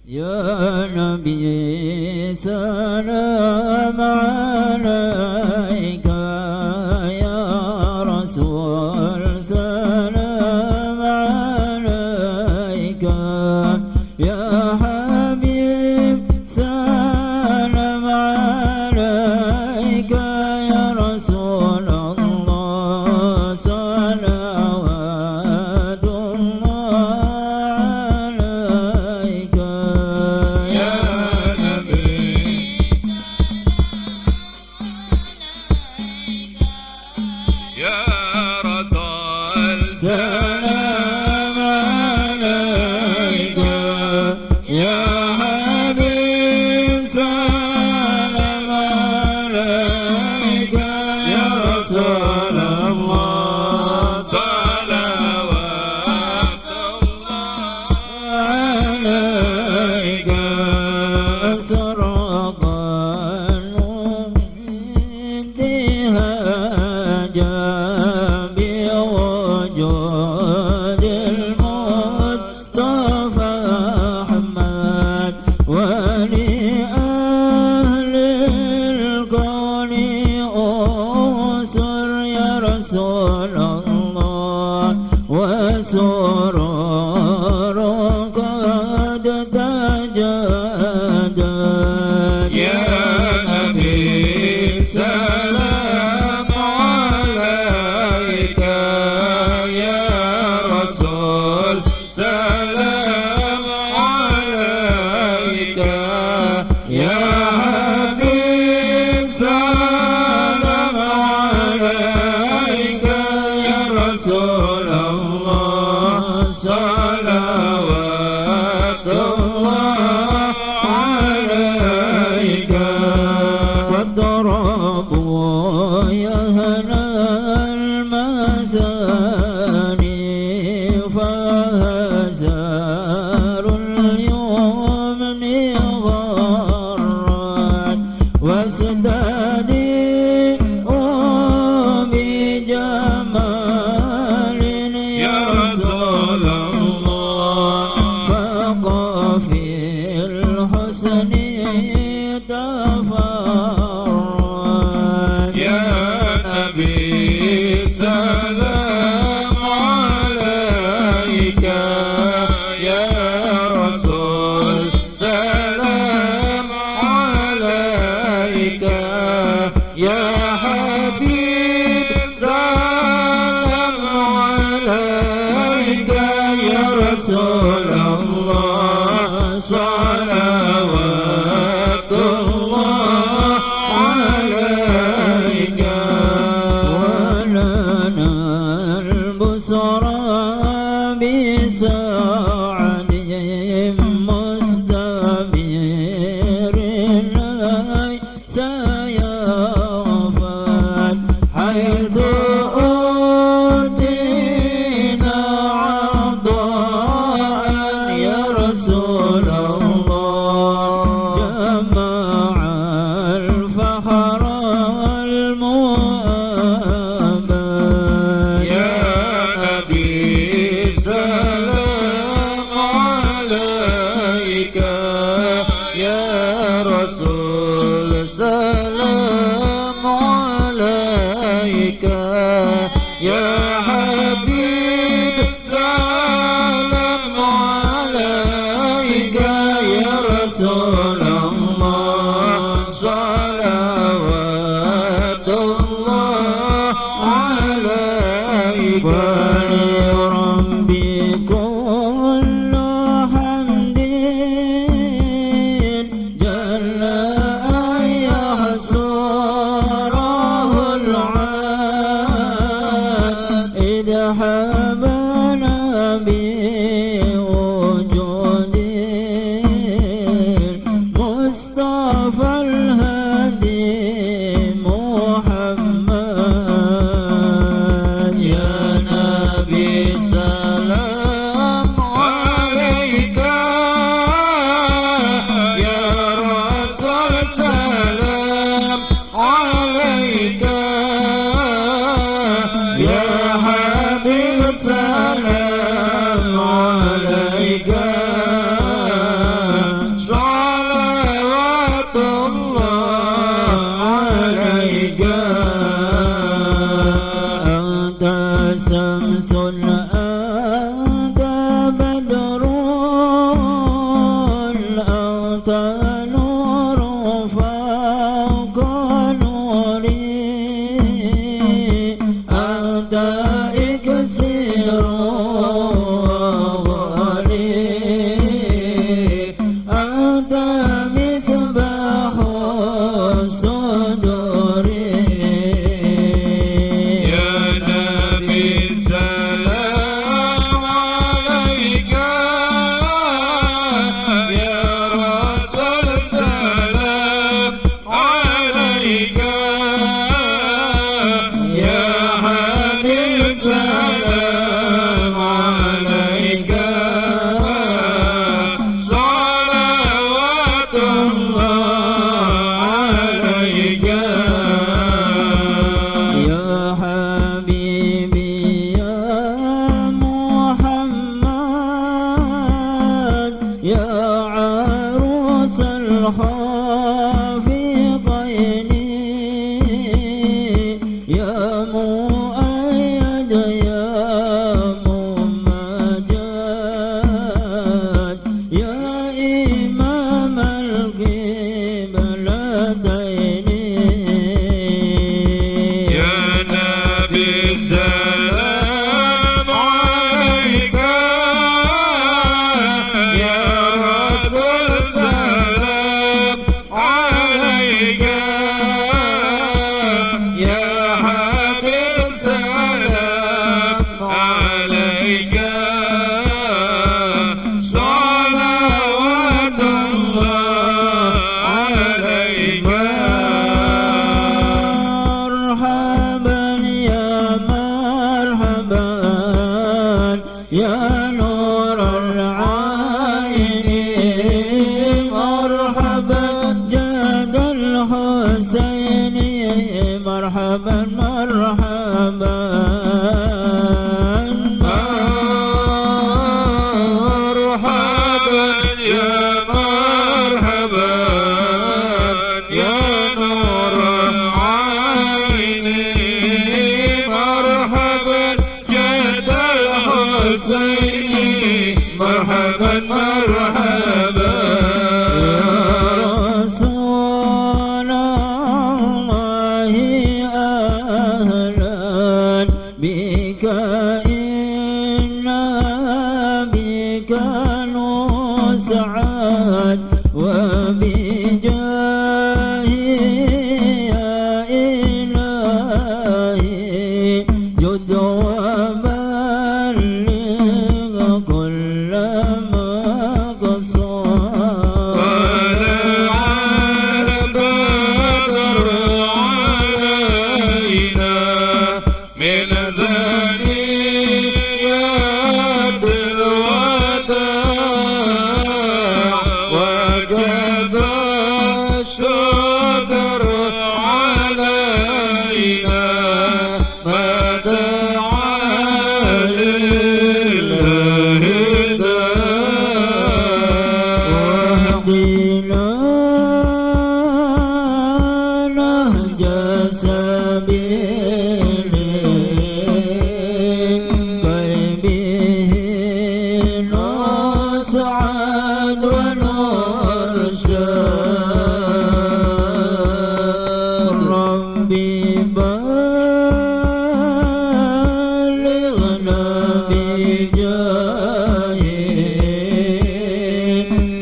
يا نبي سلام عليك، يا رسول سلام عليك، يا حبيب سلام عليك، يا رسول الله صلوات الله عليك. يا نبي يا رسول سلام عليك، يا حبيب سلام عليك، يا رسول الله صلوات الله عليك. سرق النور ابتهاجا بوجود المصطفى أحمد، ولأهل الكون أسر يا رسول الله، وسرور قد تجدد. يا نبي سلام عليك، يا رسول سلام عليك، يا حبيب سلام عليك، يا رسول الله صلوات الله عليك. وضربوا يهنا المثاني، فهزار اليمن غرت، واستديروا بجمال يا رسول الله فقفي الحسن تفرد. يا نبي سلام عليك، يا رسول سلام عليك، يا حبيب سلام عليك، يا رسول الله صلوات الله عليك. ولنا البصرى بسعد مستمر، ليس يغفل حيث أوتينا عطاء. يا رسول الله جمع الفخر المؤبد. يا نبي سلام عليك، يا رسول سلام عليك، يا حبيب سلام عليك، يا رسول الله صلوات الله عليك. ولربي كل حمد جل أن يحصره العاد، إذ حبنا بوجود يا عروس الخافقين يا مؤيد يا ممجد يا إمام القبلتين يا نبي سلام عليك يا رسول سلام عليك يا حبيب سلام عليك صلوات الله عليك مرحبا يا مرحبا يا نور العين مرحبا جد الحسين مرحبا مرحبا مرحبا يا مرحبا يا نور العين مرحبا جد الحسين مرحبا مرحبا رسول الله أهلا بك إنا بك نسعد وبجاهه يا إلهي جد وبلغ كل مقصود طلع البدر علينا من ثنيات الوداع وجب الشكر علينا ما دعا لله واهدنا نهج سبيل به نسعد ونرشد ربي بلغنا بجاهه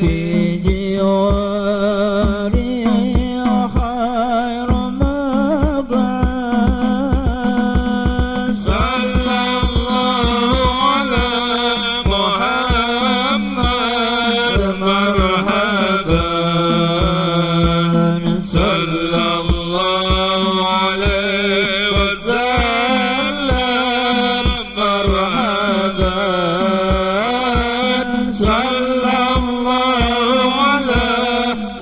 في جواره خير مقعد صلى الله على محمد مرحبا صلى الله عليه وسلم مرحبا صلى الله على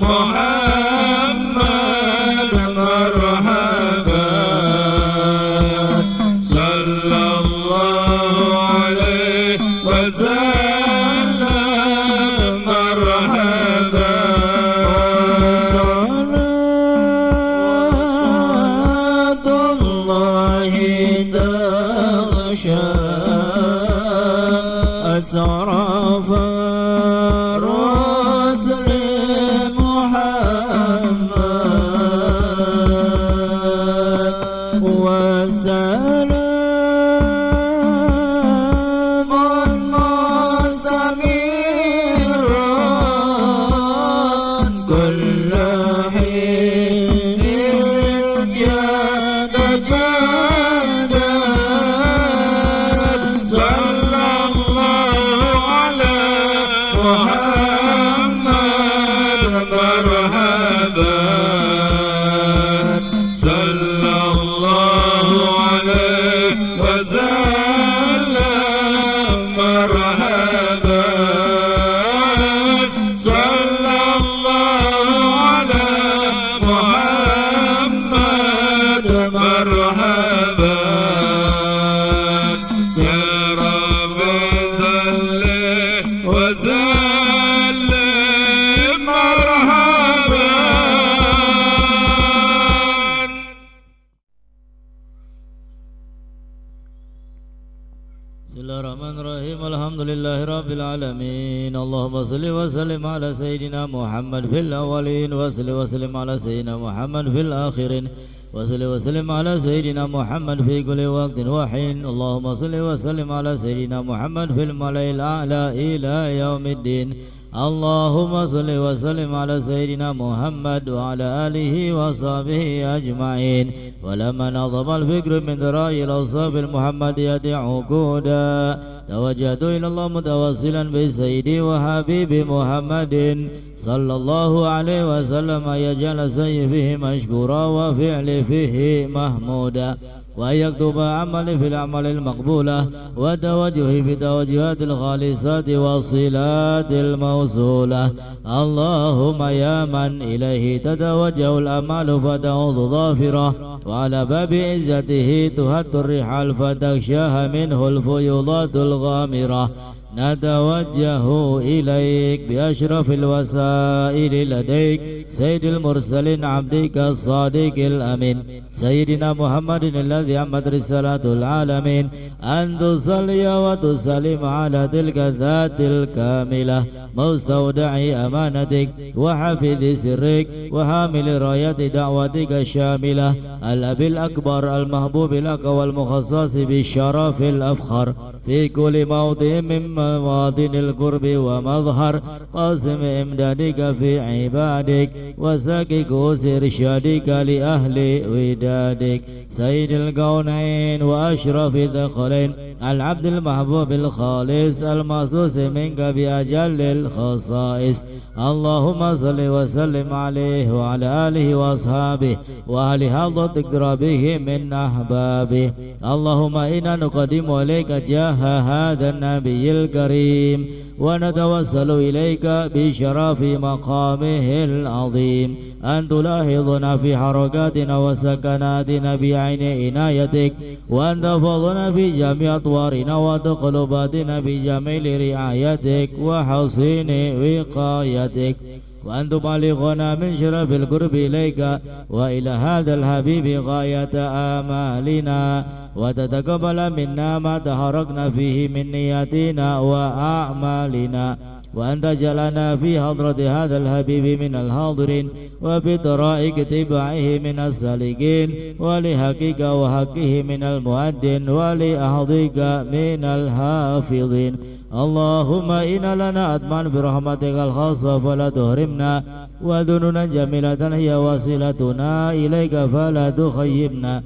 محمد مرحبا صلى الله عليه وسلم مرحبا صلاة الله تغشى أسرف رسل محمد وسلام مستمر كل حين يتجدد صلى الله على محمد مرحبا صلى الله عليه وسلم مرحبا صلى الله على محمد مرحبا سير بذله وسلم مرحبا. بسم الله الرحمن الرحيم الحمد لله رب العالمين اللهم صل وسلم على سيدنا محمد في الأولين وصل وسلم على سيدنا محمد في الآخرين وصل وسلم على سيدنا محمد في كل وقت وحين اللهم صل وسلم على سيدنا محمد في الملأ الأعلى إلى يوم الدين اللهم صل وسلم على سيدنا محمد وعلى آله وصحبه أجمعين. ولما نظم الفكر من ذرائع الأوصاف المحمدية عقودا توجهت إلى الله متوسلا بسيدي وحبيبي محمد صلى الله عليه وسلم يجعل سيفه مشكورا وفعل فيه محمودا وأن يكتب عملي في الأعمال المقبولة وتوجهي في توجهات الخالصات والصلات الموصولة. اللهم يا من إليه تتوجه الأعمال فتعود ظافرة وعلى باب عزته تهد الرحال فتغشاها منه الفيوضات الغامرة نتوجه إليك بأشرف الوسائل لديك سيد المرسلين عبدك الصادق الأمين سيدنا محمد الذي عمت رسالة العالمين أن تصلي وتسلم على تلك الذات الكاملة مستودع أمانتك وحافظ سرك وحامل راية دعوتك الشاملة الأب الأكبر المحبوب لك والمخصص بالشرف الأفخر في كل موضع من مواطن القرب ومظهر قاسم إمدادك في عبادك وساكك إرشادك لأهل ودادك سيد الكونين وأشرف الثقلين العبد المحبوب الخالص المخصوص منك بأجل الخصائص. اللهم صل وسلم عليه وعلى آله وأصحابه وأهل حضرة اقربه من أحبابه. اللهم إنا نقدم إليك جاه هذا النبي الكريم ونتوسل إليك بشرف مقامه العظيم أن تلاحظنا في حركاتنا وسكناتنا بعين عنايتك وأن تفضلنا في جميع أطوارنا وتقلباتنا بجميل رعايتك وحصين وقايتك وأن تبلغنا من شرف القرب إليك وإلى هذا الحبيب غاية آمالنا وتتقبل منا ما تحركنا فيه من نياتنا وأعمالنا وأن تجعلنا في حضرة هذا الحبيب من الحاضرين وفي طرائق اتباعه من السالكين ولحقك وحقه من المؤدين ولأحضك من الحافظين. اللهم إنا لنا أدمان برحمتك الخاصة فلا تهرمنا وذنونا جميلة هي وصلتنا إليك فلا تخيبنا.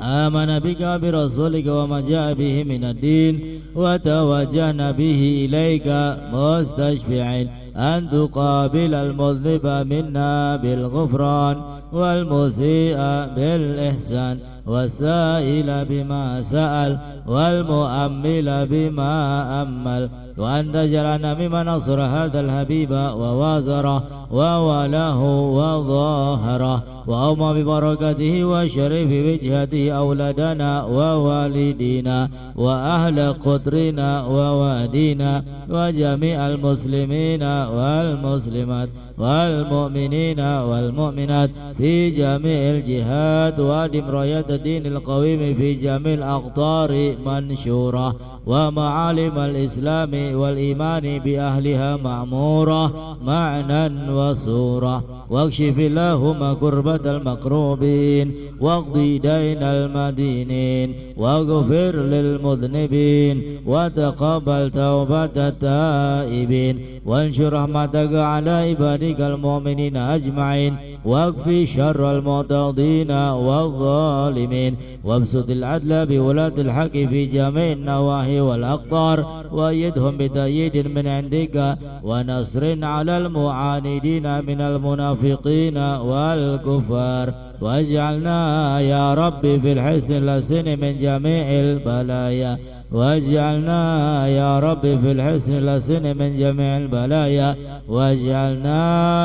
آمن بك برسولك وما جاء به من الدين وتوجهنا به إليك مستشفعين أن تقابل المذنب منا بالغفران والمسيء بالإحسان والسائل بما سأل والمؤمل بما أمل وأن تجعلنا ممن نصر هذا الحبيب ووازره وولاه وظاهره وأومى ببركته وشريف وجهته أولادنا ووالدينا وأهل قطرنا ووادينا وجميع المسلمين والمسلمات والمؤمنين والمؤمنات في جميع الجهات وأدم راية الدين القويم في جميع الأقطار منشورة ومعالم الإسلام والإيمان بأهلها معمورة معنى وصورة واكشف اللهم كربة المكروبين واقضي دين المدينين واغفر للمذنبين وتقبل توبة التائبين وانشر رحمتك على عبادك المؤمنين أجمعين واكفي شر المعتضين والظالمين وابسط العدل بولاة الحق في جميع النواحي والأقطار وأيدهم بتأييد من عندك ونصر على المعاندين من المنافقين والكفار واجعلنا يا ربي في الحسن الحسن من جميع البلايا واجعلنا يا ربي في الحسن الحسن من جميع البلايا واجعلنا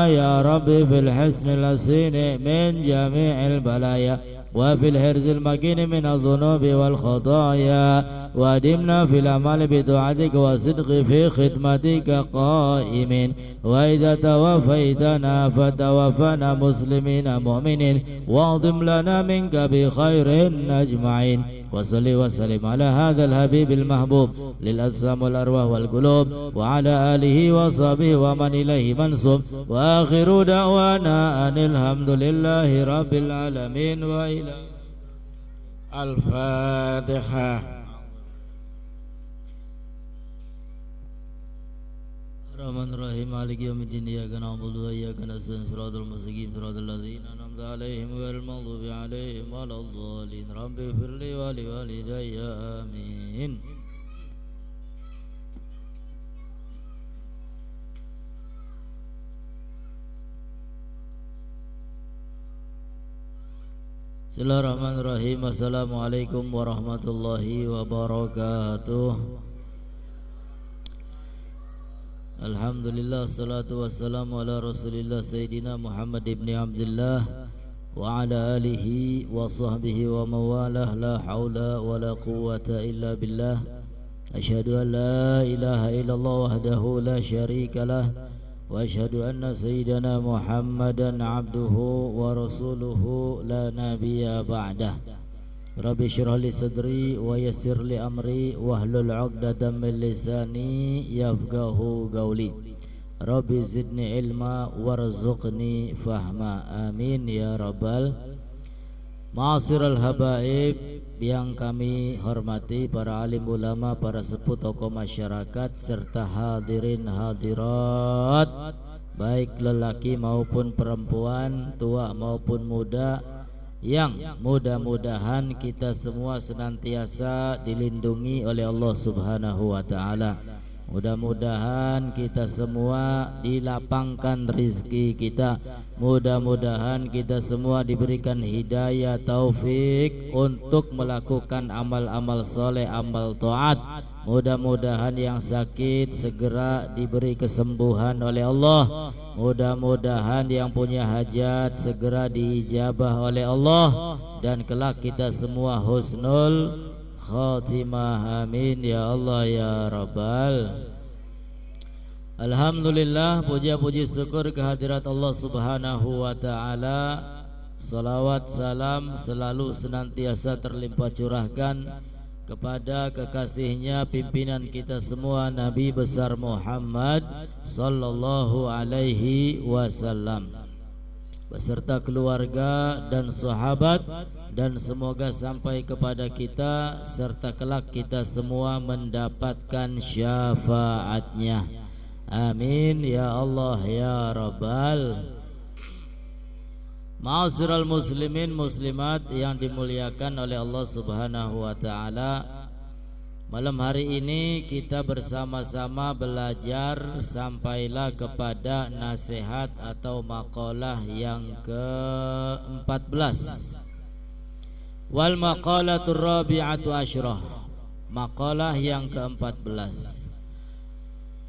يا ربي في الحسن الحسن من جميع البلايا وفي الحرز المكين من الذنوب والخطايا وادمنا في الأعمال بطاعتك وصدق في خدمتك قائمين وإذا توفيتنا فتوفنا مسلمين مؤمنين واعظم لنا منك بخير أجمعين وصل وسلم على هذا الحبيب المحبوب للأجسام والأرواح والقلوب وعلى آله وصحبه ومن إليه منسوب وآخر دعوانا أن الحمد لله رب العالمين وإلى الفاتحة. الرحمن الرحيم مالك يوم الدين إياك نعبد وإياك نستعين صراط المستقيم صراط الذين أنعمت عليهم غير المغضوب عليهم ولا الضالين رب اغفر لي ولوالدي آمين. Bismillahirrahmanirrahim. Assalamualaikum warahmatullahi wabarakatuh. Alhamdulillah, salatu wassalamu ala rasulillah Sayyidina Muhammad ibn Abdullah wa ala alihi wa sahbihi wa mawalah. La hawla wa la quwwata illa billah. Ashhadu an la ilaha illallah wahdahu la syarika lah wa ashhadu anna sayyidana Muhammadan abduhu wa rasuluhu la nabiyya ba'dah. Rabbi syrah li sadri wa yassir li amri wahlul 'uqdatam min lisani yafqahu qawli. Rabbi zidni ilma warzuqni fahma. Amin ya rabbal. Ma'asyiral habaib yang kami hormati, para alim ulama, para sepuh tokoh masyarakat serta hadirin hadirat, baik lelaki maupun perempuan, tua maupun muda, yang mudah-mudahan kita semua senantiasa dilindungi oleh Allah Subhanahu wa taala. Mudah-mudahan kita semua dilapangkan rizki kita. Mudah-mudahan kita semua diberikan hidayah taufik untuk melakukan amal-amal soleh, amal taat. Mudah-mudahan yang sakit segera diberi kesembuhan oleh Allah. Mudah-mudahan yang punya hajat segera diijabah oleh Allah. Dan kelak kita semua husnul khatimah. Amin ya Allah ya Rabbal. Alhamdulillah, puja-puji syukur kehadirat Allah Subhanahu wa ta'ala. Salawat salam selalu senantiasa terlimpah curahkan kepada kekasihnya, pimpinan kita semua, Nabi besar Muhammad sallallahu alaihi wasallam, beserta keluarga dan sahabat, dan semoga sampai kepada kita serta kelak kita semua mendapatkan syafaatnya. Amin ya Allah ya Rabbal. Ma'asyiral muslimin muslimat yang dimuliakan oleh Allah Subhanahu wa taala, malam hari ini kita bersama-sama belajar sampailah kepada nasihat atau maqalah yang ke-14. Wal maqalatur rabi'atu asyrah, maqalah yang ke-14.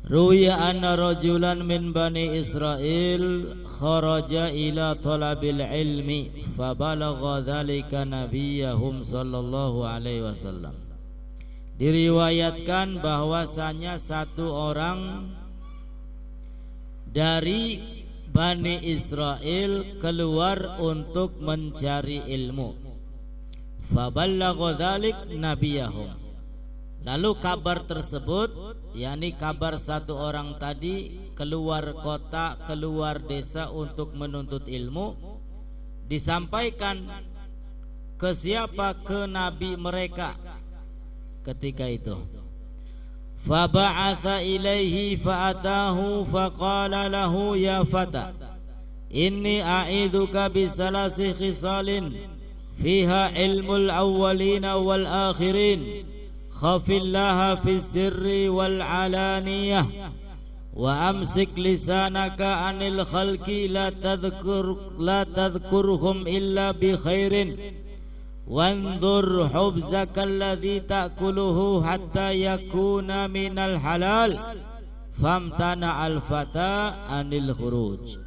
Ruya anna rajulan min bani Israel kharaja ila talabil ilmi fabalagha dhalika nabiyahum sallallahu alaihi wasallam. Diriwayatkan bahwasanya satu orang dari Bani Israel keluar untuk mencari ilmu. Faballagha dzalik nabiyahum. Lalu kabar tersebut, yakni kabar satu orang tadi keluar kota, keluar desa untuk menuntut ilmu, disampaikan ke siapa? Ke nabi mereka ketika itu. Faba'atha ilaihi fa'atahu faqala lahu ya fata inni a'iduka bisalasi khisalin fiha ilmul awwalina wal akhirin khafillaha fis sirri wal alaniyah wa amsik lisanaka anil khalqi la tadhkurhum illa bi khairin wanzur hubzaka alladhi ta'kuluhu hatta yakuna minal halal famtana al fata anil khuruj.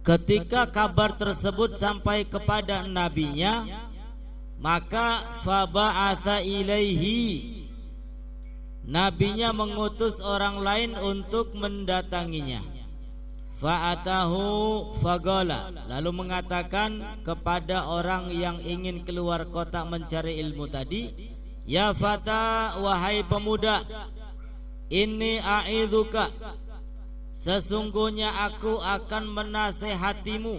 ketika kabar tersebut sampai kepada nabinya, maka faba'atha ilaihi, nabinya mengutus orang lain untuk mendatanginya. Fa'atahu faqala, lalu mengatakan kepada orang yang ingin keluar kota mencari ilmu tadi, ya fata, wahai pemuda, inni a'idzuka, sesungguhnya aku akan menasehatimu,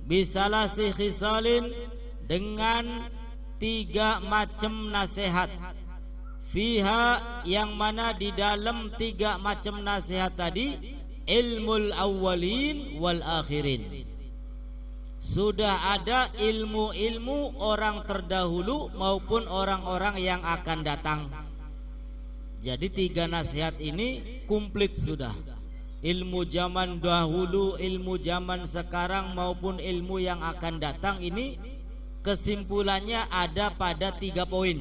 bisalasi khisalin, dengan 3 macam nasihat, fiha, yang mana di dalam 3 macam nasihat tadi ilmul awwalin wal akhirin, sudah ada ilmu-ilmu orang terdahulu maupun orang-orang yang akan datang. Jadi 3 nasihat ini komplit sudah. Ilmu zaman dahulu, ilmu zaman sekarang maupun ilmu yang akan datang, ini kesimpulannya ada pada 3 poin.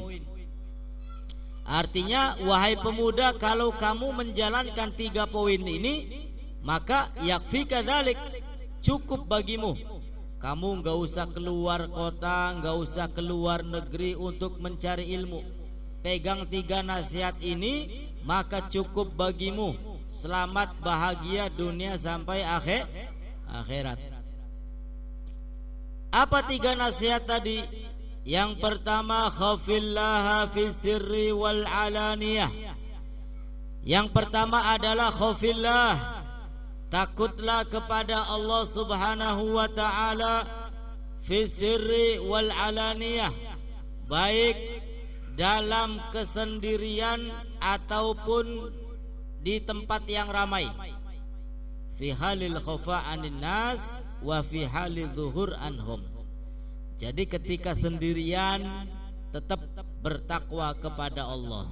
Artinya, wahai pemuda, kalau kamu menjalankan 3 poin ini, maka yakfika dzalik, cukup bagimu. Kamu enggak usah keluar kota, enggak usah keluar negeri untuk mencari ilmu. Pegang 3 nasihat ini, maka cukup bagimu. Selamat bahagia dunia sampai akhirat. Apa 3 nasihat tadi? Yang pertama, khafillaha fi sirri wal alaniyah. Yang pertama adalah khafillah, takutlah kepada Allah Subhanahu wa ta'ala, fi sirri wal alaniyah, baik dalam kesendirian ataupun di tempat yang ramai. Fi halil khafa anin nas wa fi halil zuhur anhum. Jadi ketika sendirian tetap bertakwa kepada Allah,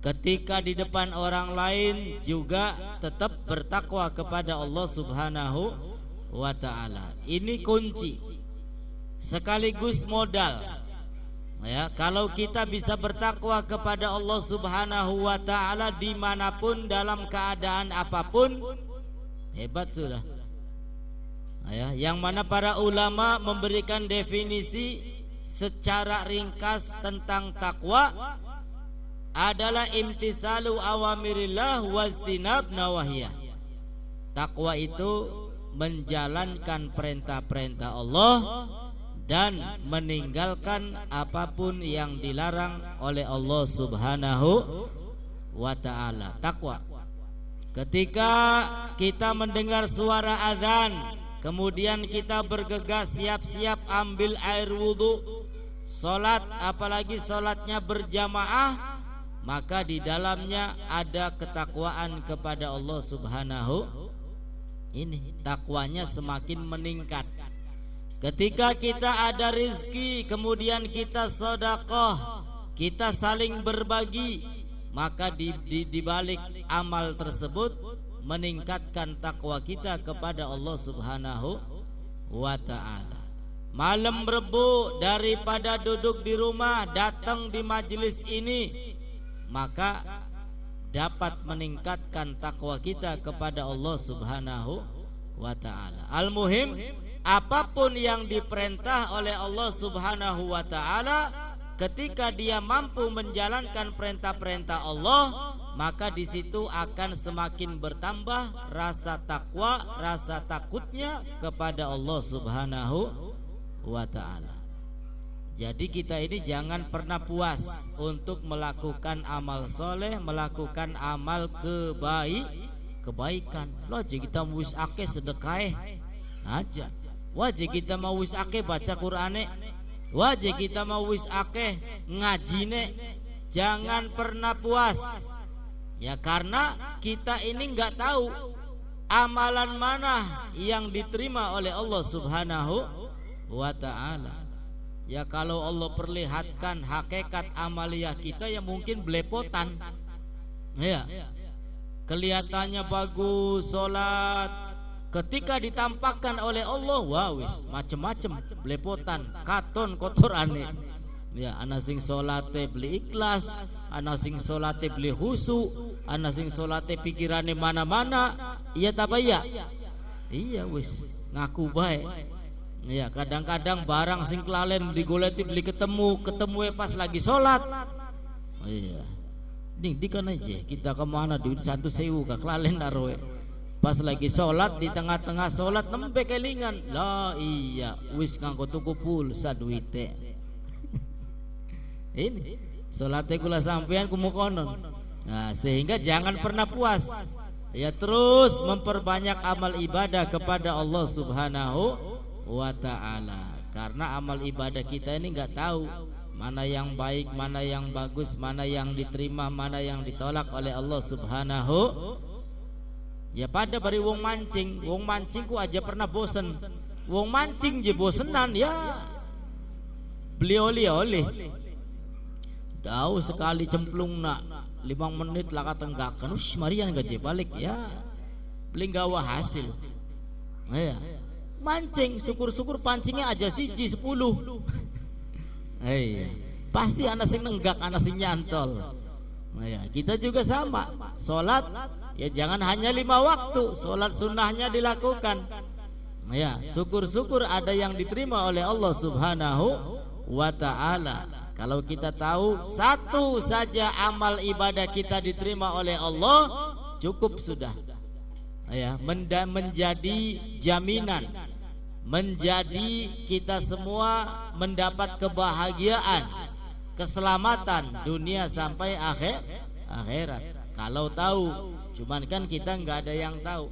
ketika di depan orang lain juga tetap bertakwa kepada Allah Subhanahu wa ta'ala. Ini kunci sekaligus modal, ya. Kalau kita bisa bertakwa kepada Allah Subhanahu wa ta'ala dimanapun, dalam keadaan apapun, hebat sudah, ya. Yang mana para ulama memberikan definisi secara ringkas tentang takwa adalah imtisalu awamirillah wastinab nawahiyah. Takwa itu menjalankan perintah-perintah Allah dan meninggalkan apapun yang dilarang oleh Allah Subhanahu wa ta'ala. Takwa. Ketika kita mendengar suara azan, kemudian kita bergegas siap-siap ambil air wudhu, solat, apalagi solatnya berjamaah, maka di dalamnya ada ketakwaan kepada Allah Subhanahu. Ini takwanya semakin meningkat. Ketika kita ada rizki, kemudian kita sedekah, kita saling berbagi, maka di balik amal tersebut meningkatkan takwa kita kepada Allah Subhanahu wa ta'ala. Malam Rebu daripada duduk di rumah, datang di majelis ini, maka dapat meningkatkan takwa kita kepada Allah Subhanahu wa ta'ala. Al-muhim, apapun yang diperintah oleh Allah Subhanahu wa ta'ala, ketika dia mampu menjalankan perintah-perintah Allah, maka di situ akan semakin bertambah rasa takwa, rasa takutnya kepada Allah Subhanahu wa ta'ala. Jadi kita ini jangan pernah puas untuk melakukan amal soleh, melakukan amal kebaikan. Lo aja kita mau wis akeh sedekah aja, wajib kita mau wis akeh baca Qur'ane, wajib kita mau wis akeh ngajine. Jangan pernah puas, ya, karena kita ini nggak tahu amalan mana yang diterima oleh Allah Subhanahu wa ta'ala. Ya, kalau Allah perlihatkan hakikat amaliyah kita, ya mungkin belepotan, ya, kelihatannya bagus sholat, ketika ditampakkan oleh Allah, wah wis macem-macem, belepotan, katon kotor aneh. Ya, ana sing salate beli ikhlas, ana sing salate beli khusyuk, ana sing salate pikirane mana-mana. Iya ta ya? Iya wis ngaku baik. Ya kadang-kadang barang sing kelalen digoleti beli ketemu pas lagi sholat. Oh iya. Ning dikan aja kita kemana duit 1.000 ke kelalen naroe. Pas lagi sholat di tengah-tengah sholat nembe kelingan. Lah iya wis nganggo tuku pulsa duite. Ini sholatnya kula sampean kumukonon. Nah, sehingga jangan pernah puas. Ya terus memperbanyak amal ibadah kepada Allah Subhanahu wa ta'ala. Karena amal ibadah kita ini enggak tahu mana yang baik, mana yang bagus, mana yang diterima, mana yang ditolak oleh Allah Subhanahu. Ya pada bari wong mancing ku aja pernah bosen. Wong mancing je bosenan ya beli oleh. Tahu sekali cemplung nak 5 menit lah katenggakan. Ush marian gaje balik ya. Beli gawa hasil. Ya. Mancing syukur-syukur pancingnya aja siji 10. Iya. Pasti anak sing nenggak, anak sing nyantol. Ya, kita juga sama. Salat ya jangan hanya 5 waktu, salat sunnahnya dilakukan. Ya, syukur-syukur ada yang diterima oleh Allah Subhanahu wa ta'ala. Kalau kita tahu satu saja amal ibadah kita diterima oleh Allah, cukup sudah. Ya, menjadi jaminan, menjadi kita semua mendapat kebahagiaan, keselamatan dunia sampai akhirat. Kalau tahu, cuman kan kita nggak ada yang tahu.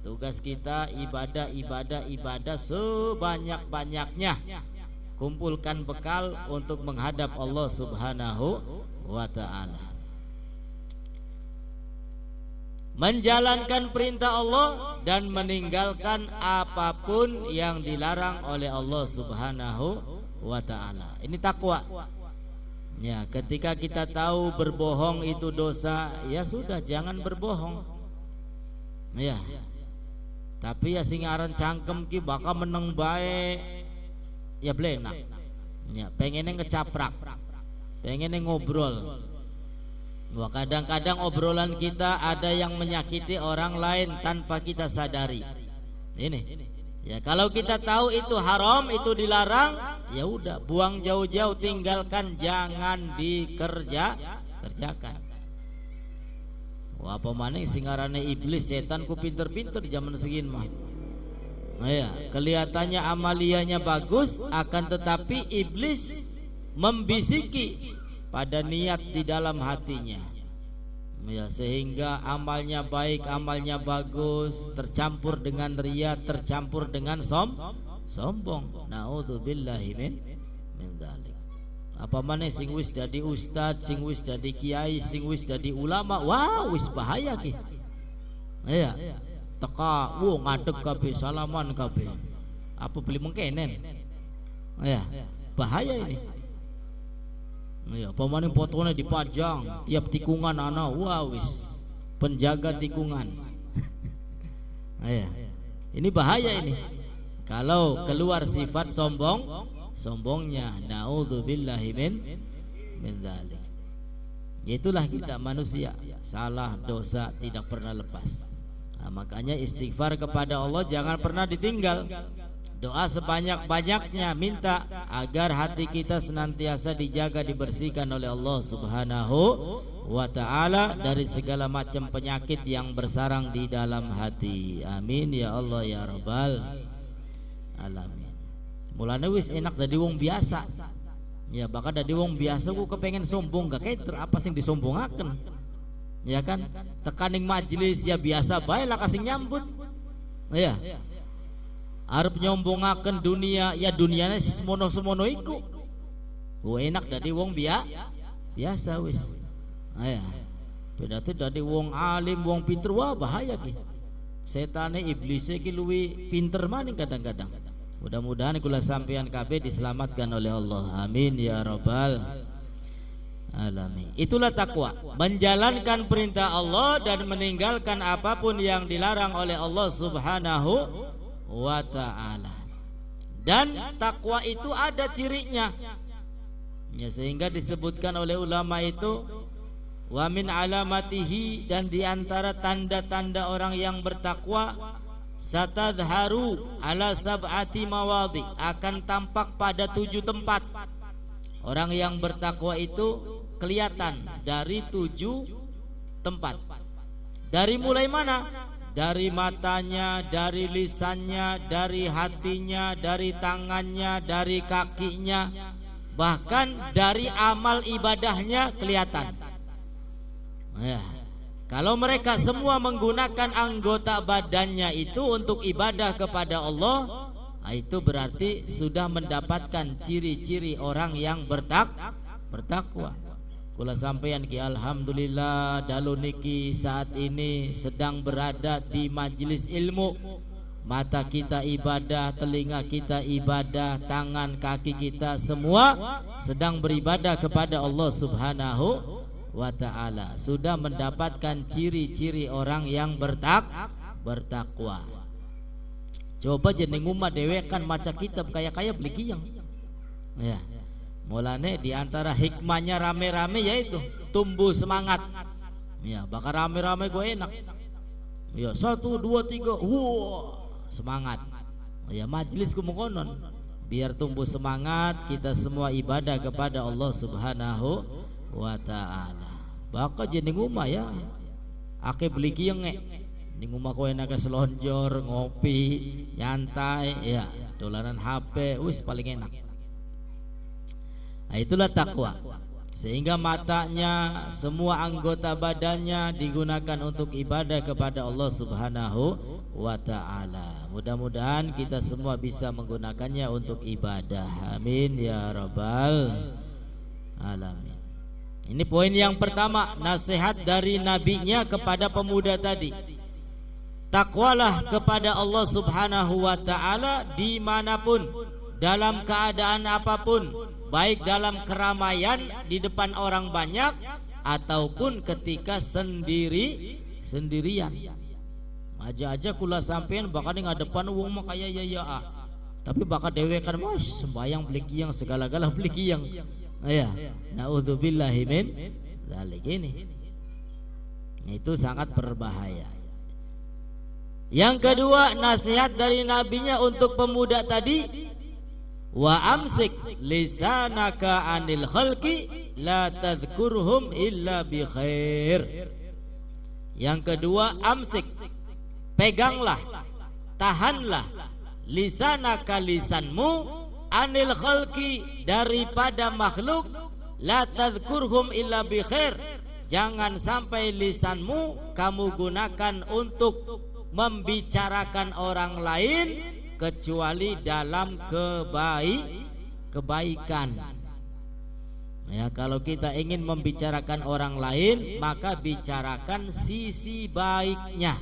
Tugas kita ibadah sebanyak-banyaknya. Kumpulkan bekal untuk menghadap Allah Subhanahu wa ta'ala. Menjalankan perintah Allah dan meninggalkan apapun yang dilarang oleh Allah Subhanahu wa ta'ala. Ini takwa. Ya, ketika kita tahu berbohong itu dosa, ya sudah jangan berbohong. Ya. Tapi ya sing aran cangkem ki bakal meneng bae. Ya blenak. Ya, pengennya ngecaprak. Pengennya ngobrol. Wah, kadang-kadang obrolan kita ada yang menyakiti orang lain tanpa kita sadari. Ini. Ya, kalau kita tahu itu haram, itu dilarang, ya udah buang jauh-jauh, tinggalkan, jangan kerjakan. Wah, apa maning singarane iblis setan ku pinter-pinter zaman segini mah. Ya, kelihatannya amaliyahnya bagus, akan tetapi iblis membisiki pada niat di dalam hatinya. Ya, sehingga amalnya baik, amalnya bagus, tercampur dengan riya, tercampur dengan sombong. Naudzubillahi min dzalik. Apa maneh sing wis dadi ustad, sing wis dadi kiai, sing wis dadi ulama, wah wis bahaya ki. Ya. Teka, ngadeg kabeh, salaman kabeh. Apa beli mengkenen? Ya, bahaya ini. Ya, pemaning fotonya dipajang tiap tikungan ana, wah wis penjaga tikungan. Ya. Ini bahaya ini. Kalau keluar sifat sombongnya, naudzubillahi min dzalik. Itulah kita manusia, salah dosa tidak pernah lepas. Nah, makanya istighfar kepada Allah jangan pernah ditinggal. Doa sebanyak-banyaknya, minta agar hati kita senantiasa dijaga, dibersihkan oleh Allah Subhanahu wa ta'ala dari segala macam penyakit yang bersarang di dalam hati. Amin ya Allah ya Rabbal alamin. Mulane wis enak dadi wong biasa. Ya bakal dadi wong biasa ku kepengen sombong gak kaiter apa sing disombongaken. Ya kan, tekaning majelis ya biasa bae lah kasih nyambut. Ya. Arep nyombongaken dunia, ya dunianya semono-semono iku. Enak dadi wong biasa wis. Ya. Beda tuh dadi wong alim, wong pinter, wah bahaya ki. Setane iblis ki luwi pinter maning kadang-kadang. Mudah-mudahan kula sampeyan kabeh diselamatkan oleh Allah. Amin ya rabbal alamin. Itulah takwa, menjalankan perintah Allah dan meninggalkan apapun yang dilarang oleh Allah Subhanahu wa ta'ala. Dan takwa itu ada cirinya. Ya, sehingga disebutkan oleh ulama itu wa min alamatihi, dan diantara tanda-tanda orang yang bertakwa satadharu ala sab'ati mawadhi, akan tampak pada 7 tempat. Orang yang bertakwa itu kelihatan dari 7 tempat. Dari mulai mana? Dari matanya, dari lisannya, dari hatinya, dari tangannya, dari kakinya, bahkan dari amal ibadahnya kelihatan. Ya. Kalau mereka semua menggunakan anggota badannya itu untuk ibadah kepada Allah, itu berarti sudah mendapatkan ciri-ciri orang yang bertakwa. Kula sampeyan ki alhamdulillah dalu niki saat ini sedang berada di majelis ilmu. Mata kita ibadah, telinga kita ibadah, tangan kaki kita semua sedang beribadah kepada Allah Subhanahu wa ta'ala. Sudah mendapatkan ciri-ciri orang yang bertakwa. Coba jeneng umat dewe kan maca kitab kaya-kaya beli kiyang. Ya. Mulane diantara hikmahnya rame-rame yaitu tumbuh semangat. Ya, bakal rame-rame gue enak. Ya, 1, 2, 3, semangat. Ya, majelis kumokonon biar tumbuh semangat, kita semua ibadah kepada Allah Subhanahu wa ta'ala. Bakal jeneng umah ya ake beli kiyeng ning umah kowe enak selonjor, ngopi, nyantai, ya, dolanan HP, wis paling enak. Nah, itulah takwa. Sehingga matanya, semua anggota badannya digunakan untuk ibadah kepada Allah Subhanahu wa ta'ala. Mudah-mudahan kita semua bisa menggunakannya untuk ibadah. Amin ya rabbal alamin. Ini poin yang pertama, nasihat dari nabinya kepada pemuda tadi. Takwalah kepada Allah Subhanahu wa ta'ala dimanapun, dalam keadaan apapun, baik dalam keramaian di depan orang banyak ataupun ketika sendirian. Aja kula sampean bakal ngadepan wong mah kaya ya tapi bakal dewe kan mas sembayang beli kiyang segala-gala beli kiyang. Ya, naudzubillahi min dzalik ini. Itu sangat berbahaya. Yang kedua, nasihat dari nabinya untuk pemuda tadi, wa amsik lisanaka anil khalqi la tadhkurhum illa bi khair. Yang kedua, amsik, peganglah, tahanlah lisanaka, lisanmu, anil khalqi, daripada makhluk, la tadhkurhum illa bi khair, jangan sampai lisanmu kamu gunakan untuk membicarakan orang lain kecuali dalam kebaikan. Ya, kalau kita ingin membicarakan orang lain, maka bicarakan sisi baiknya.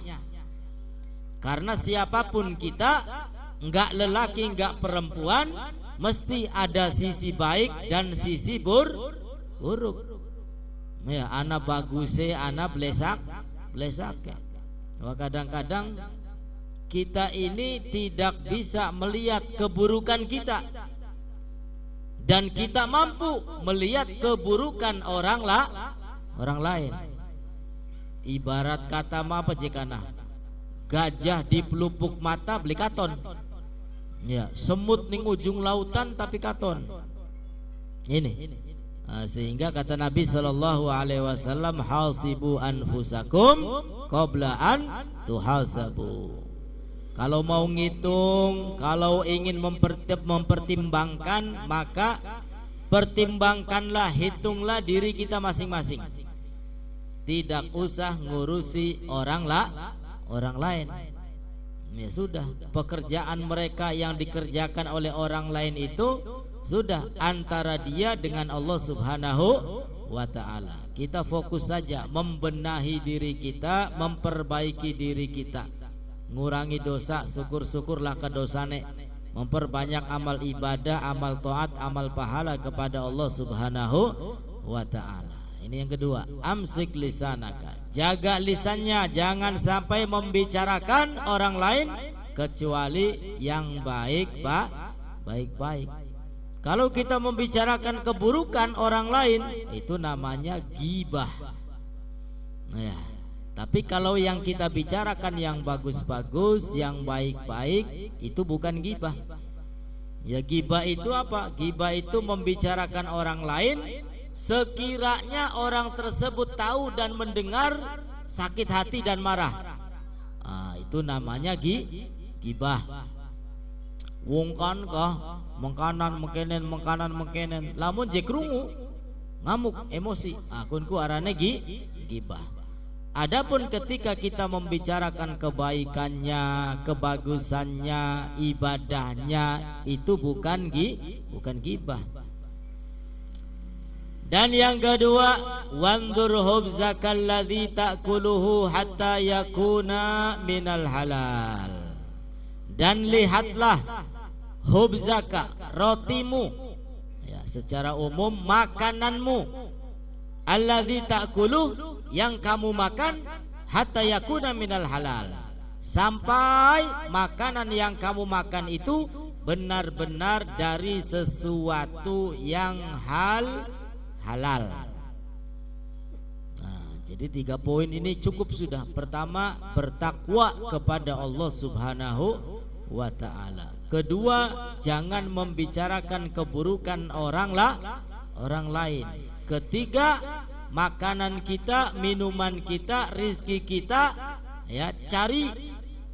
Karena siapapun kita, enggak lelaki enggak perempuan, mesti ada sisi baik dan sisi buruk. Ya, ana baguse, ana blesak. Kadang-kadang kita ini tidak bisa melihat keburukan kita, dan kita mampu melihat keburukan orang lain. Ibarat kata apa jekana, gajah di pelupuk mata beli katon. Ya, semut ning ujung lautan tapi katon. Ini. Sehingga kata Nabi sallallahu alaihi wasallam, hasibu anfusakum qabla an tuhasabu. Kalau mau ngitung, kalau ingin mempertimbangkan, maka pertimbangkanlah, hitunglah diri kita masing-masing. Tidak usah ngurusi orang lain. Ya sudah, pekerjaan mereka yang dikerjakan oleh orang lain itu sudah antara dia dengan Allah Subhanahu wa ta'ala. Kita fokus saja membenahi diri kita, memperbaiki diri kita, ngurangi dosa, syukur-syukurlah ke dosane, memperbanyak amal ibadah, amal taat, amal pahala kepada Allah Subhanahu wa ta'ala. Ini yang kedua, amsik lisanaka, jaga lisannya, jangan sampai membicarakan orang lain kecuali yang baik-baik. Kalau kita membicarakan keburukan orang lain, itu namanya ghibah. Ya, Tapi kalau yang kita bicarakan yang bagus-bagus, yang baik-baik, itu bukan ghibah. Ya, ghibah itu apa? Ghibah itu membicarakan orang lain sekiranya orang tersebut tahu dan mendengar sakit hati dan marah. Itu namanya ghibah. Wong kan kah mengkanan mengkenen lamun je krungu ngamuk emosi, akunku arane ghibah. Adapun ketika kita membicarakan kebaikannya, kebagusannya, ibadahnya, itu bukan ghibah. Dan yang kedua, wandur hubzakal ladzi ta'kuluhu hatta yakuna minal halal. Dan lihatlah hubzaka, rotimu, ya, secara umum makananmu, alladzi ta'kuluh, yang kamu makan, hatta yakuna minal halal, sampai makanan yang kamu makan itu benar-benar dari sesuatu yang halal. Jadi 3 poin ini cukup sudah. Pertama, bertakwa kepada Allah Subhanahu wa ta'ala. Kedua, jangan membicarakan keburukan orang lain. Ketiga, makanan kita, minuman kita, rizki kita, ya, cari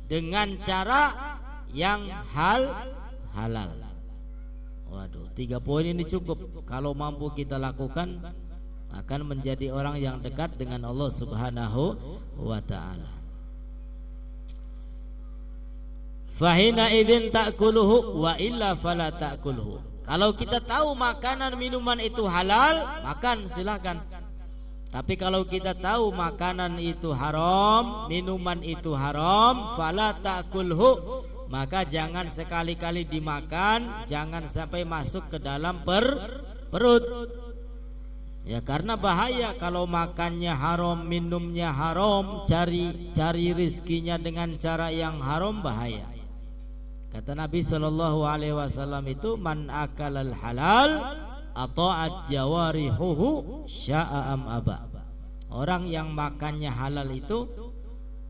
dengan cara yang halal. Waduh, 3 poin ini cukup. Kalau mampu kita lakukan, akan menjadi orang yang dekat dengan Allah Subhanahu wa ta'ala. Fahina idzin ta'kuluhu wa illa fala ta'kulhu. Kalau kita tahu makanan minuman itu halal, makan silakan. Tapi kalau kita tahu makanan itu haram, minuman itu haram, fala ta'kulhu, maka jangan sekali-kali dimakan, jangan sampai masuk ke dalam perut. Ya, karena bahaya kalau makannya haram, minumnya haram, cari rizkinya dengan cara yang haram, bahaya. Kata Nabi SAW itu, man akalal halal ata'at jawarihuhu sya'a am aba. Orang yang makannya halal itu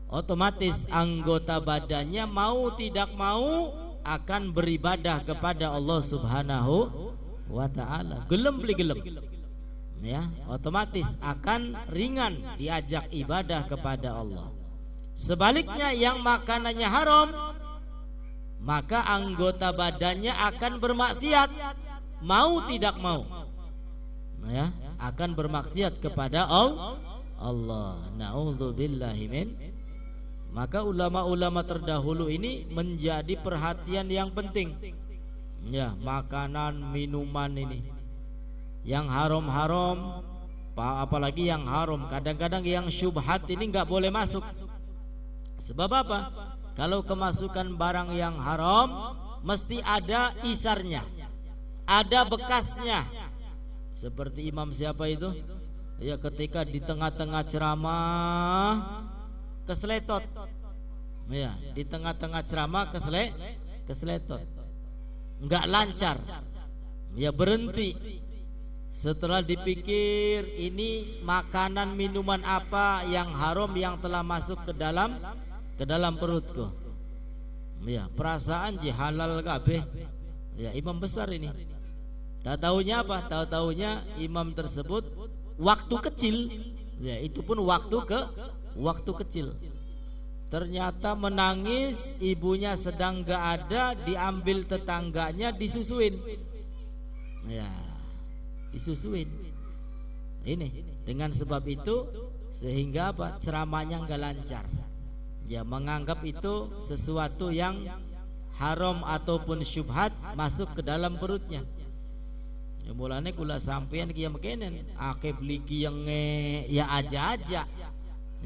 otomatis anggota badannya mau tidak mau akan beribadah kepada Allah Subhanahu wa ta'ala. Gelem beli gelem, ya, otomatis akan ringan diajak ibadah kepada Allah. Sebaliknya yang makanannya haram, maka anggota badannya akan bermaksiat, mau tidak mau, ya, akan bermaksiat kepada Allah. Na'udzubillahi min. Maka ulama-ulama terdahulu ini menjadi perhatian yang penting. Ya, makanan minuman ini yang haram-haram, apalagi yang haram, kadang-kadang yang syubhat ini nggak boleh masuk. Sebab apa? Kalau kemasukan barang yang haram, mesti ada isarnya, ada bekasnya. Seperti imam siapa itu? Ya, ketika di tengah-tengah ceramah keseletot. Ya, di tengah-tengah ceramah keseletot. Enggak lancar. Ya, berhenti. Setelah dipikir ini makanan minuman apa yang haram yang telah masuk ke dalam perutku. Ya, perasaan halal kabeh. Ya, imam besar ini. Tak tahunya apa? Tak tahunya imam tersebut waktu kecil, ya, itu pun waktu kecil. Ternyata menangis, ibunya sedang gak ada, diambil tetangganya, disusuin. Ya, disusuin. Ini dengan sebab itu sehingga apa? Ceramahnya gak lancar. Ya, menganggap itu sesuatu yang haram ataupun syubhat masuk ke dalam perutnya. Ya, mulane kula sampean kiye mekenen akeh beli kiyenge ya aja-aja.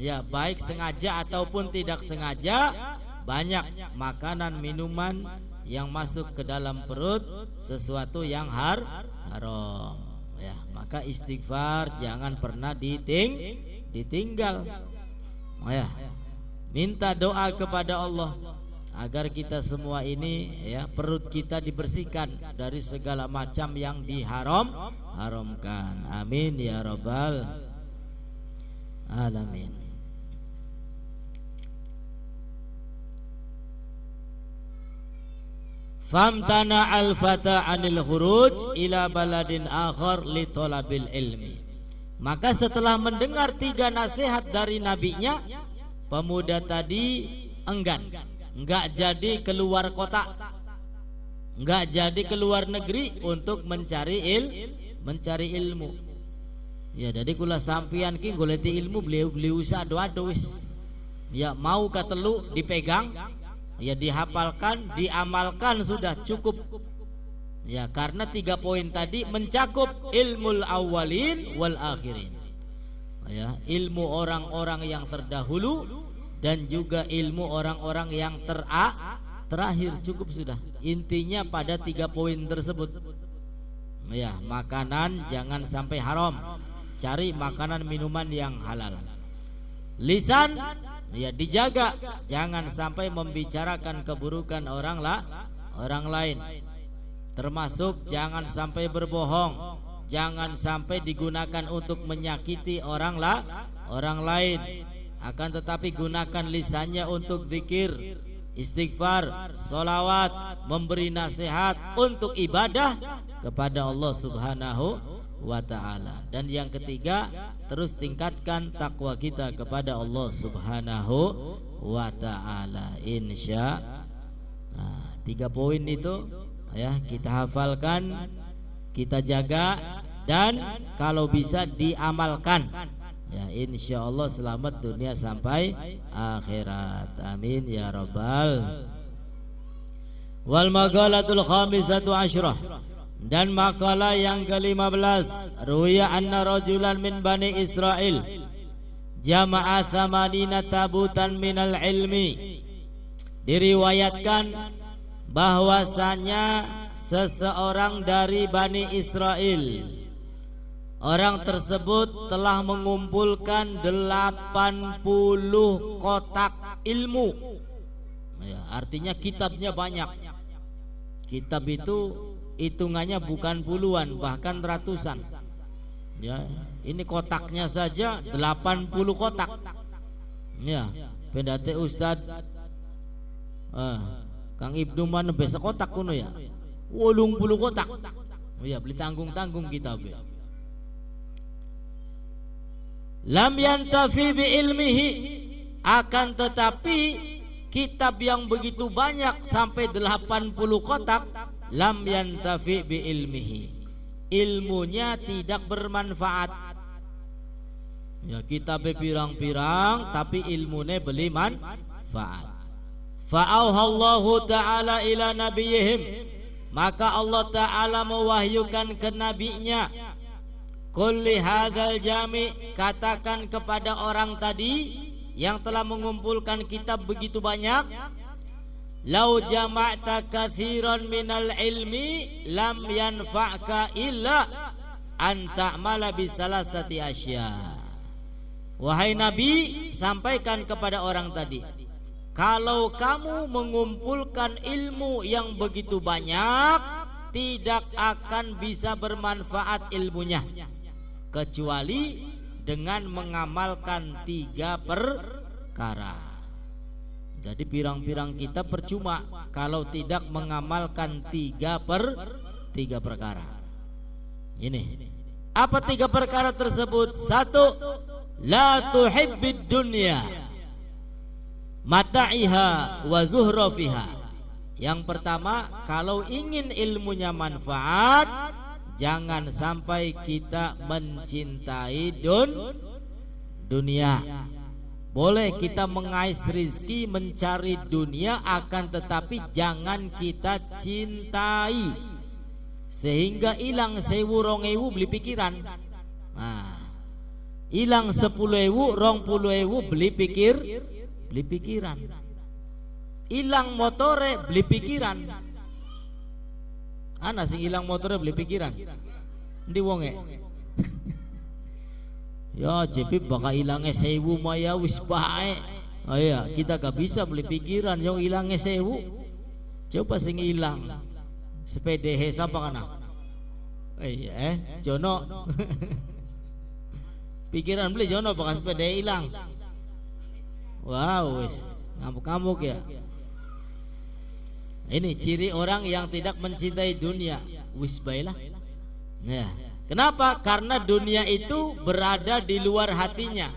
Ya, baik sengaja ataupun tidak sengaja, banyak makanan minuman yang masuk ke dalam perut sesuatu yang haram. Ya, maka istighfar jangan pernah ditinggal. Ya, minta doa kepada Allah agar kita semua ini, ya, perut kita dibersihkan dari segala macam yang diharamkan. Amin ya rabbal alamin. famtana al-fata 'anil khuruj ila baladin akhar li talabil ilmi. Maka setelah mendengar 3 nasihat dari nabinya, pemuda tadi enggan, enggak jadi keluar kota, enggak jadi keluar negeri untuk mencari ilmu. Ya, jadi kula sampeyan ki goleti ilmu beli usah ado-ado wis. Ya, mau katelu dipegang, ya dihafalkan, diamalkan sudah cukup. Ya, karena 3 poin tadi mencakup ilmul awwalin wal akhirin. Ya, ilmu orang-orang yang terdahulu dan juga ilmu orang-orang yang terakhir, cukup sudah. Intinya pada 3 poin tersebut. Ya, makanan jangan sampai haram. Cari makanan minuman yang halal. Lisan ya dijaga, jangan sampai membicarakan keburukan orang lain. Termasuk jangan sampai berbohong, jangan sampai digunakan untuk menyakiti orang lain. Akan tetapi gunakan lisannya untuk zikir, istighfar, solawat, memberi nasihat untuk ibadah kepada Allah Subhanahu wa ta'ala. Dan yang ketiga, terus tingkatkan takwa kita kepada Allah Subhanahu wa ta'ala. Insya 3 poin itu ya kita hafalkan, kita jaga, dan kalau bisa diamalkan. Ya, insya Allah selamat dunia sampai akhirat. Amin ya rabbal. Wal maqalatul khamisatu asyrah. Dan makalah yang ke-15, ruya anna rajulan min bani Israel jama'a thamanina tabutan minal ilmi. Diriwayatkan bahwasanya seseorang dari Bani Israel, orang tersebut telah mengumpulkan 80 kotak ilmu. Ya, artinya kitabnya banyak. Kitab itu hitungannya bukan puluhan, bahkan ratusan. Ya, ini kotaknya saja 80 kotak. Ya, pendate Ustad Kang Ibnu mana besa kotak kuno ya. 80 kotak. Oh ya, beli tanggung-tanggung kitab ya. Lam yantafi bi ilmihi, akan tetapi kitab yang begitu banyak sampai 80 kotak, lam yantafi bi ilmihi, ilmunya tidak bermanfaat. Ya, kitab pirang-pirang tapi ilmunya beli manfaat. Fa'auhallahu ta'ala ila nabiyihim, maka Allah ta'ala mewahyukan ke nabinya, kulli hadzal jami, katakan kepada orang tadi yang telah mengumpulkan kitab begitu banyak, lau jama'ta katsiran minal ilmi lam yanfa'ka illa an ta'mala bisalasati asya. Wahai Nabi, sampaikan kepada orang tadi, kalau kamu mengumpulkan ilmu yang begitu banyak, tidak akan bisa bermanfaat ilmunya kecuali dengan mengamalkan 3 perkara. Jadi pirang-pirang kita percuma kalau tidak mengamalkan 3 perkara. Ini apa 3 perkara tersebut? 1, la tuhibbid dunya mata'iha wa zuhrafiha. Yang pertama, kalau ingin ilmunya manfaat, jangan sampai kita mencintai dunia. Boleh kita mengais rizki, mencari dunia, akan tetapi jangan kita cintai sehingga hilang 1.000 2.000 beli pikiran. Nah, hilang 10.000 20.000 beli pikiran. Hilang motore beli pikiran. Ana sing hilang motore beli pikiran. Ndi wonge? Ya JP bakal hilangnya 1.000 maya wis bae. Oh iya, kita gak bisa beli pikiran yang hilangnya 1.000. Coba sing hilang. Sepede siapa kana? Jono. Pikiran beli Jono bakal sepeda hilang. Wow, wis ngamuk-ngamuk ya. Ini ciri orang yang tidak mencintai dunia. Wis baiklah. Ya. Kenapa? Karena dunia itu berada di luar hatinya.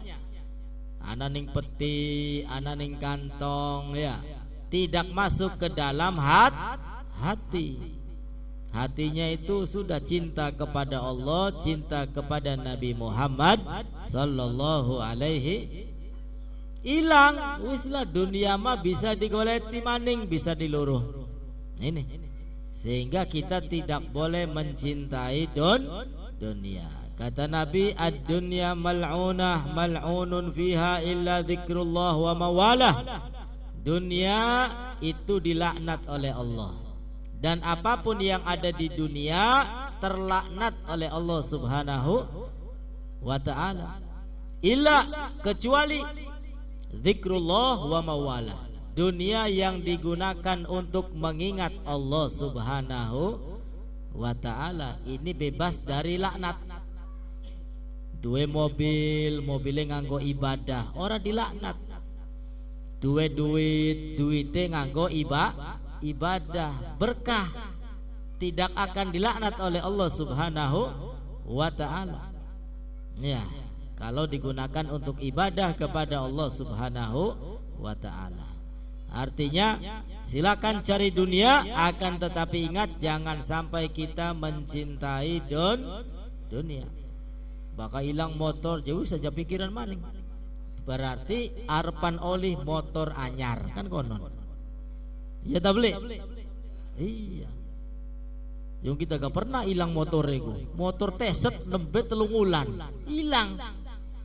Ana ning peti, ana ning kantong, ya. Tidak masuk ke dalam hati. Hatinya itu sudah cinta kepada Allah, cinta kepada Nabi Muhammad sallallahu alaihi. Hilang, wislah dunia mah bisa digoleti maning, bisa diluruh. Ini sehingga kita tidak boleh mencintai dunia. Kata Nabi, ad-dunya mal'unah mal'unun fiha illa dzikrullah wa mawalah. Dunia itu dilaknat oleh Allah, dan apapun yang ada di dunia terlaknat oleh Allah Subhanahu wa ta'ala, illa kecuali zikrullah wa mawalah, dunia yang digunakan untuk mengingat Allah Subhanahu wa ta'ala. Ini bebas dari laknat. Duwe mobilnya nganggo ibadah, orang dilaknat. Duwe duitnya nganggo ibadah, berkah, tidak akan dilaknat oleh Allah Subhanahu wa ta'ala. Ya, kalau digunakan untuk ibadah kepada Allah Subhanahu wa ta'ala. Artinya silakan cari dunia, akan tetapi ingat jangan sampai kita mencintai dunia. Bakal hilang motor jauh saja pikiran maning. Berarti arpan oleh motor anyar kan konon. Iya tak beli? Iya. Yang kita gak pernah hilang motor itu. Motor teset nembet telungulan hilang.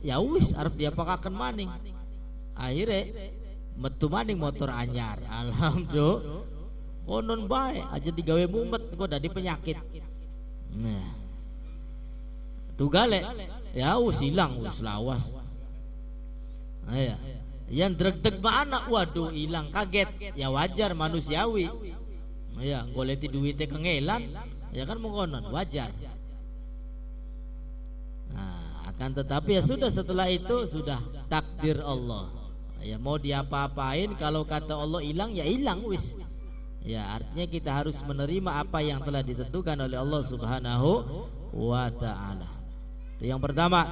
Ya wis arep dia pakaken maning. Akhirnya metu maning motor anyar. Alhamdulillah. Konon bae aja digawe mumet kok dadi penyakit. Nah. Tugale ya wis hilang wis lawas. Aya. Yang dreg-deg anak waduh hilang kaget. Ya wajar manusiawi. Ya goleti duitnya kengelan. Ya kan mengkonon wajar. Nah, akan tetapi ya sudah, setelah itu sudah takdir Allah. Ya mau diapa-apain, kalau kata Allah hilang ya hilang wis. Ya artinya kita harus menerima apa yang telah ditentukan oleh Allah Subhanahu wa ta'ala. Itu yang pertama.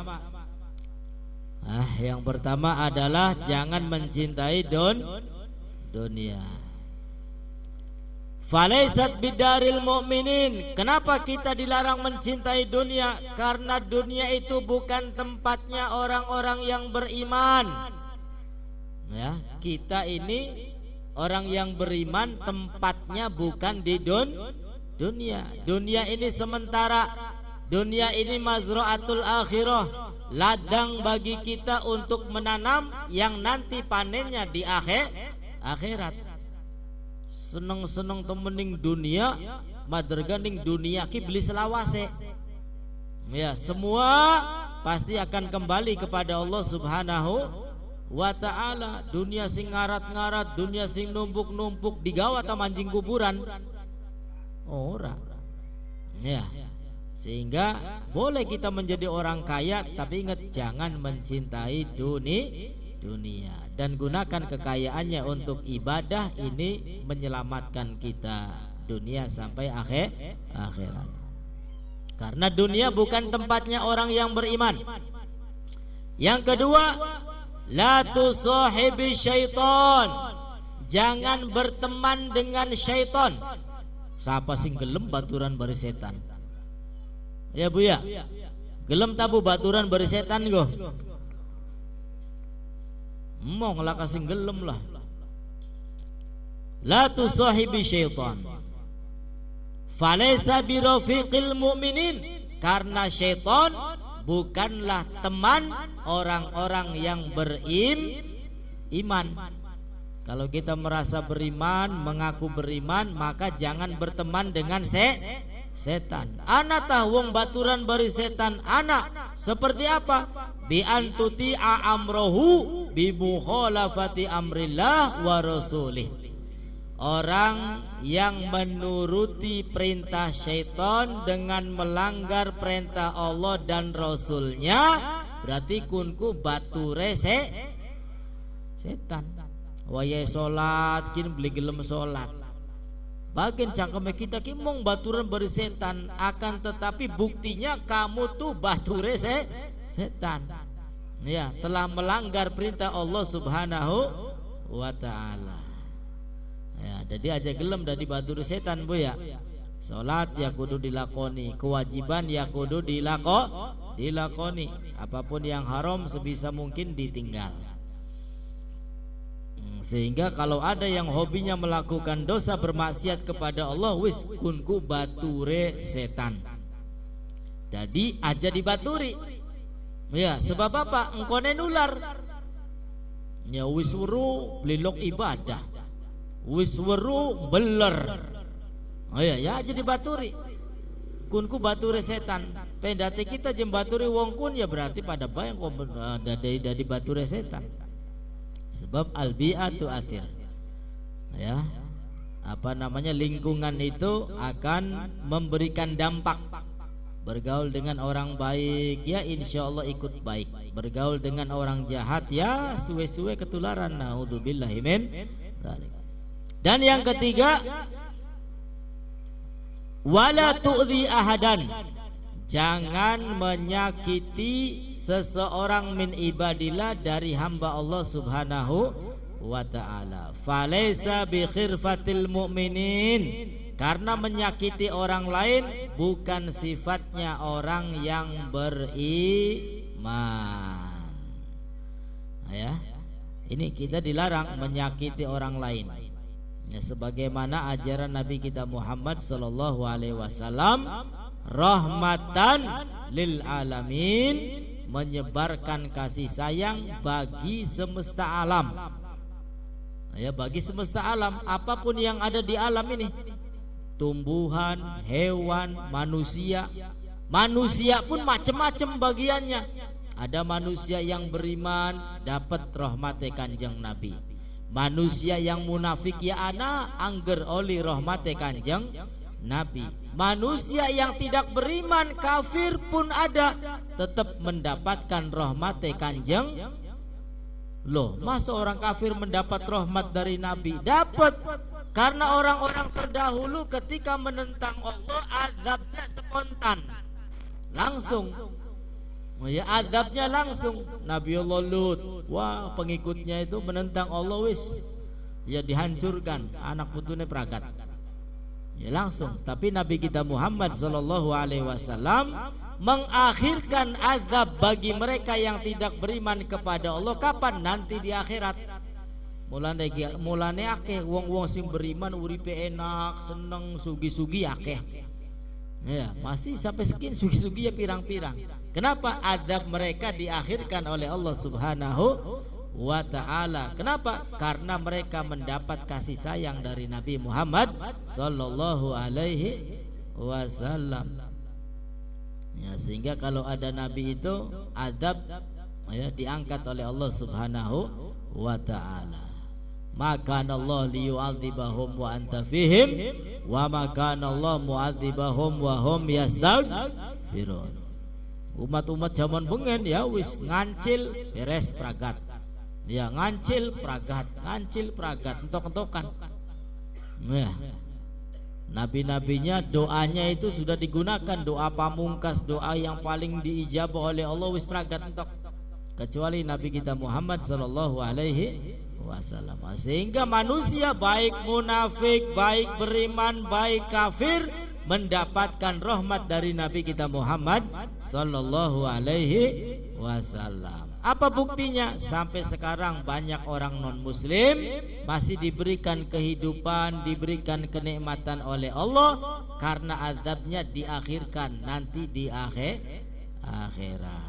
Yang pertama adalah jangan mencintai dunia. Falaisat bidaril mu'minin. Kenapa kita dilarang mencintai dunia? Karena dunia itu bukan tempatnya orang-orang yang beriman. Ya, kita ini orang yang beriman, tempatnya bukan di dunia. Dunia ini sementara. Dunia ini mazra'atul akhirah, ladang bagi kita untuk menanam yang nanti panennya di akhirat. Seneng-seneng temening dunia, maderganing dunia ki beli selawase. Ya, semua pasti akan kembali kepada Allah Subhanahu wa ta'ala. Dunia sing ngarat-ngarat, dunia sing numpuk-numpuk digawa ta manjing kuburan. Ora. Ya. Sehingga boleh kita menjadi orang kaya, tapi ingat jangan mencintai dunia, dan gunakan kekayaannya untuk ibadah. Ini menyelamatkan kita dunia sampai akhirat. Karena dunia bukan tempatnya orang yang beriman. Yang kedua, la tusahibi syaitan. Jangan berteman dengan syaitan. Siapa sing gelem baturan bari setan? Ya bu ya, gelem tabu baturan bari setan go. Mong lah kasing gelem lah. La tusahibi syaitan. Falaysa birafiqil mu'minin. Karena syaitan bukanlah teman orang-orang yang beriman. Kalau kita merasa beriman, mengaku beriman, maka jangan berteman dengan setan. Anak tah wong baturan bari setan anak seperti apa? Bi antuti'a amrohu bi mukhalafati amrillah wa rasulih. Orang yang menuruti perintah syaitan dengan melanggar perintah Allah dan Rasulnya, berarti kunku bature setan. Waya solat kin beli gelem solat. Bagian cangkeme kita ki mong baturan beri setan, akan tetapi buktinya kamu tuh bature setan. Ya, telah melanggar perintah Allah Subhanahu wa taala. Ya, jadi aja gelem dari batur setan bu ya. Salat ya kudu dilakoni, kewajiban ya kudu dilakoni. Apapun yang haram sebisa mungkin ditinggal. Sehingga kalau ada yang hobinya melakukan dosa bermaksiat kepada Allah, wis kunku bature setan. Jadi aja dibaturi. Ya, sebab apa? Engkone nular. Ya wis weru blilok ibadah. Wis weru beler. Oh ya aja dibaturi. Kunku bature setan. Pendate kita jembaturi wong kun ya berarti pada bayang kok dari bature setan. Sebab albi'atu athir. Ya. Apa namanya, lingkungan itu akan memberikan dampak. Bergaul dengan orang baik ya insya Allah ikut baik. Bergaul dengan orang jahat ya suwe-suwe ketularan. Naudzubillahi min dzalik. Dan yang ketiga, wala tu'dhi ahadan, jangan menyakiti seseorang min ibadillah dari hamba Allah Subhanahu wa ta'ala. Falaysa bi khirfatil mu'minin, karena menyakiti orang lain bukan sifatnya orang yang beriman. Ya, ini kita dilarang menyakiti orang lain. Ya, sebagaimana ajaran Nabi kita Muhammad sallallahu alaihi wasallam, rahmatan lil alamin, menyebarkan kasih sayang bagi semesta alam. Ya, bagi semesta alam, apapun yang ada di alam ini, tumbuhan, hewan, manusia. Manusia pun macam-macam bagiannya. Ada manusia yang beriman dapat rahmate Kanjeng Nabi. Manusia yang munafik ya ana angger oli rahmate Kanjeng Nabi. Manusia yang tidak beriman kafir pun ada, tetap mendapatkan rahmate Kanjeng. Loh, masa orang kafir mendapat rahmat dari Nabi? Dapat. Karena orang-orang terdahulu ketika menentang Allah azabnya spontan, langsung. Ya, azabnya langsung. Nabiullah Lut, wah pengikutnya itu menentang Allah wis, ya dihancurkan, anak putune pragat. Ya langsung. Tapi Nabi kita Muhammad sallallahu alaihi wasallam mengakhirkan azab bagi mereka yang tidak beriman kepada Allah. Kapan? Nanti di akhirat. Mulane akeh wong-wong sing beriman uripe enak, seneng, sugi-sugi akeh. Ya, masih sampai sekian sugi-sugi ya pirang-pirang. Kenapa? Azab mereka diakhirkan oleh Allah Subhanahu wa ta'ala. Kenapa? Karena mereka mendapat kasih sayang dari Nabi Muhammad sallallahu alaihi wasallam. Ya, sehingga kalau ada nabi itu azab ya diangkat oleh Allah Subhanahu wa ta'ala. Maka Allah liyu'adzibahum wa anta fihim wa maka Allah mu'adzibahum wa hum yastaghfirun. Umat-umat zaman bengen ya wis ngancil beres pragat. Ya ngancil pragat entok-entokan. Ya. Nabi-nabinya doanya itu sudah digunakan, doa pamungkas, doa yang paling diijabah oleh Allah wis pragat entok. Kecuali Nabi kita Muhammad sallallahu alaihi wasallam. Sehingga manusia baik munafik, baik beriman, baik kafir mendapatkan rahmat dari Nabi kita Muhammad sallallahu alaihi wasallam. Apa buktinya? Sampai sekarang banyak orang non muslim masih diberikan kehidupan, diberikan kenikmatan oleh Allah karena azabnya diakhirkan nanti di akhirat.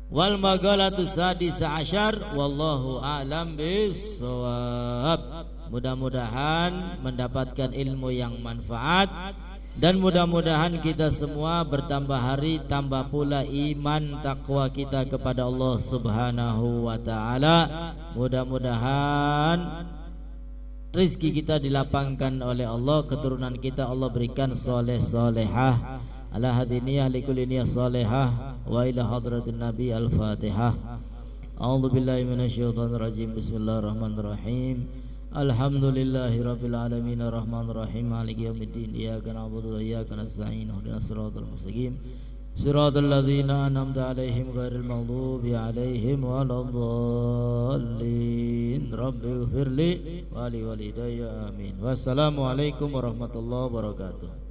Wal maghalatu sadisa asyar wallahu a'lam bissawab. Mudah-mudahan mendapatkan ilmu yang manfaat dan mudah-mudahan kita semua bertambah hari, tambah pula iman takwa kita kepada Allah Subhanahu wa ta'ala. Mudah-mudahan rezeki kita dilapangkan oleh Allah, keturunan kita Allah berikan soleh solehah. Ala hadiniyah likulli niyah salihah wa ila hadratin nabi al-fatihah. A'udzu billahi minasyaitonir rajim. Bismillahirrahmanirrahim. Alhamdulillahi rabbil alamin arrahmanir rahim maliki yaumiddin iyyaka na'budu wa iyyaka nasta'in ihdinas siratal mustaqim siratal ladzina an'amta 'alaihim ghairil maghdubi 'alaihim waladdallin rabbighfirli wa li walidayya amin. Wassalamualaikum warahmatullahi wabarakatuh.